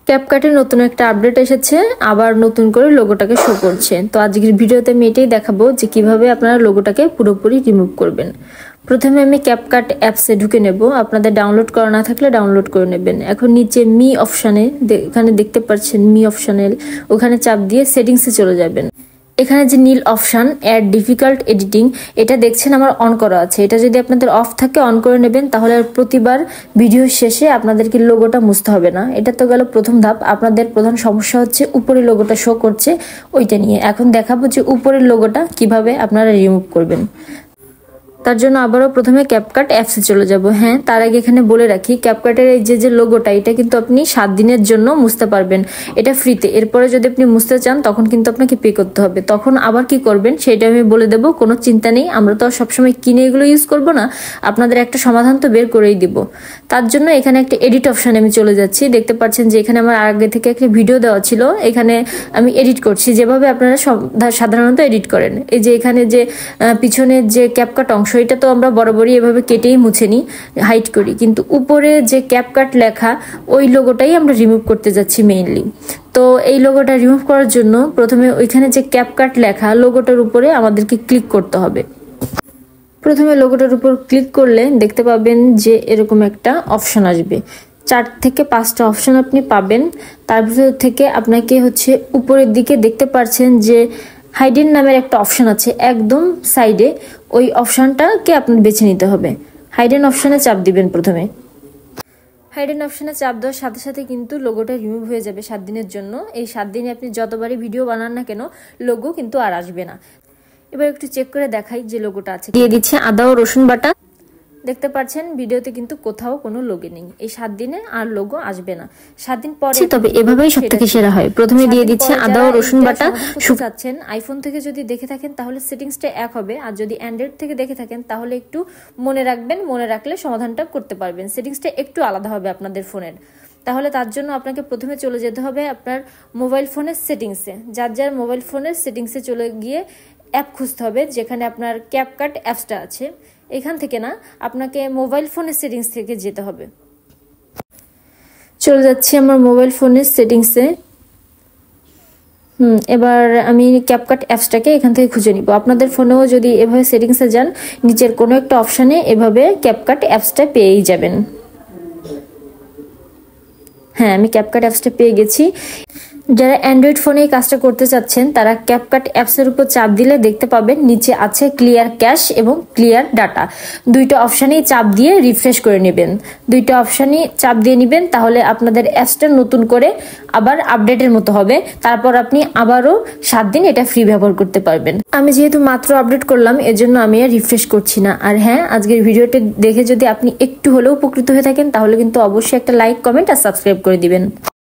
ক্যাপকাটে নতুন একটা আপডেট এসেছে, আবার নতুন করে লোগোটাকে শো করছে। তো আজকের ভিডিওতে আমি এটাই দেখাবো যে কিভাবে আপনারা লোগোটাকে পুরোপুরি রিমুভ করবেন। প্রথমে আমি ক্যাপকাট অ্যাপসে ঢুকে নেব। আপনাদের ডাউনলোড করা না থাকলে ডাউনলোড করে নেবেন। এখন নিচে মি অপশানে এখানে দেখতে পাচ্ছেন মি অপশানে, ওখানে চাপ দিয়ে সেটিংসে চলে যাবেন। এখানে যে নীল অপশান অ্যাড ডিফিকাল্ট এডিটিং, এটা দেখছেন আমার অন করা আছে। এটা যদি আপনাদের অফ থাকে অন করে নেবেন, তাহলে আর প্রতিবার ভিডিও শেষে আপনাদেরকে লোগোটা মুছতে হবে না। এটা তো গেল প্রথম ধাপ। আপনাদের প্রধান সমস্যা হচ্ছে উপরের লোগোটা শো করছে, ওইটা নিয়ে। এখন দেখাবো যে উপরের লোগোটা কিভাবে আপনারা রিমুভ করবেন। তার জন্য আবারও প্রথমে ক্যাপকাট অ্যাপসে চলে যাব। হ্যাঁ, তার আগে এখানে বলে রাখি, ক্যাপকাটের এই যে লোগোটা, এটা কিন্তু আপনি 7 দিনের জন্য মুছতে পারবেন। এটা ফ্রিতে। এরপরে যদি আপনি মুছতে চান তখন কিন্তু আপনাকে পে করতে হবে। তখন আবার কি করবেন সেটা আমি বলে দেবো, কোনো চিন্তা নেই। আমরা তো সবসময় কিনে এগুলো ইউজ করব না, আপনাদের একটা সমাধান তো বের করেই দিব। তার জন্য এখানে একটা এডিট অপশানে আমি চলে যাচ্ছি। দেখতে পাচ্ছেন যে এখানে আমার আগে থেকে একটা ভিডিও দেওয়া ছিল, এখানে আমি এডিট করছি যেভাবে আপনারা সাধারণত এডিট করেন। এই যে এখানে যে পিছনের যে ক্যাপকাট অংশ, এটা তো আমরা বরাবরই এভাবে কেটেই মুছে নিই, হাইড করি। কিন্তু উপরে যে ক্যাপকাট লেখা, ওই লোগোটাই আমরা রিমুভ করতে যাচ্ছি মেইনলি। তো এই লোগোটা রিমুভ করার জন্য প্রথমে ওইখানে যে ক্যাপকাট লেখা লোগোটার উপরে আমাদেরকে ক্লিক করতে হবে। প্রথমে লোগোটার উপর ক্লিক করলে দেখতে পাবেন যে এরকম একটা অপশন আসবে। 4 থেকে 5টা অপশন আপনি পাবেন। তার ভিতর থেকে আপনাকে হচ্ছে উপরের দিকে দেখতে পাচ্ছেন যে হাইডেন নামের একটা অপশন আছে একদম সাইডে, ওই অপশনটাকে আপনার বেছে নিতে হবে। হাইডেন অপশনে চাপ দিবেন প্রথমে। হাইডেন অপশনে চাপ দেওয়ার সাথে সাথে কিন্তু লোগোটা রিমুভ হয়ে যাবে 7 দিনের জন্য। এই 7 দিনে আপনি যতবারই ভিডিও বানান না কেন, লোগো কিন্তু আর আসবে না। এবার একটু চেক করে দেখাই যে লোগোটা আছে। দিয়ে দিচ্ছে আদা ও রসুন বাটা। দেখতে পাচ্ছেন ভিডিওতে কিন্তু কোথাও কোনো লোগো নেই। এই 7 দিনে আর লোগো আসবে না। 7 দিন পরে তবে এভাবেই সবথেকে সেরা হয়। প্রথমে দিয়ে দিচ্ছে আদা ও রসুন বাটা। চাচ্ছেন আইফোন থেকে যদি দেখে থাকেন তাহলে সেটিংসটা এক হবে, আর যদি অ্যান্ড্রয়েড থেকে দেখে থাকেন তাহলে একটু মনে রাখবেন, মনে রাখলে সমাধানটা করতে পারবেন। সেটিংসটা একটু আলাদা হবে আপনাদের ফোনের। তাহলে তার জন্য আপনাকে প্রথমে চলে যেতে হবে আপনার মোবাইল ফোনের সেটিংসে। যার মোবাইল ফোনের সেটিংসে চলে গিয়ে অ্যাপ খুঁজতে হবে, যেখানে আপনার ক্যাপকাট অ্যাপসটা আছে। এখান থেকে না, আপনাকে মোবাইল ফোনের সেটিংস থেকে যেতে হবে। চলে যাচ্ছি আমার মোবাইল ফোনের সেটিংসে। এবার আমি ক্যাপকাট অ্যাপসটাকে এখান থেকে খুঁজে নিব। আপনাদের ফোনেও যদি এভাবে সেটিংসে যান, নিচের কোনো একটা অপশানে এভাবে ক্যাপকাট অ্যাপসটা পেয়েই যাবেন। হ্যাঁ, আমি ক্যাপকাট অ্যাপসটা পেয়ে গেছি। যারা অ্যান্ড্রয়েড ফোনে এই কাজটা করতে চাচ্ছেন তারা ক্যাপকাট অ্যাপসের উপর চাপ দিলে দেখতে পাবেন নিচে আছে ক্লিয়ার ক্যাশ এবং ক্লিয়ার ডাটা। দুইটা অপশানেই চাপ দিয়ে রিফ্রেশ করে নেবেন। দুইটা অপশানই চাপ দিয়ে নেবেন, তাহলে আপনাদের অ্যাপসটা নতুন করে আবার আপডেটের মতো হবে। তারপর আপনি আবারও 7 দিন এটা ফ্রি ব্যবহার করতে পারবেন। আমি যেহেতু মাত্র আপডেট করলাম, এজন্য আমি আর রিফ্রেশ করছি না। আর হ্যাঁ, আজকের ভিডিওটা দেখে যদি আপনি একটু হলেও উপকৃত হয়ে থাকেন তাহলে কিন্তু অবশ্যই একটা লাইক, কমেন্ট আর সাবস্ক্রাইব করে দিবেন।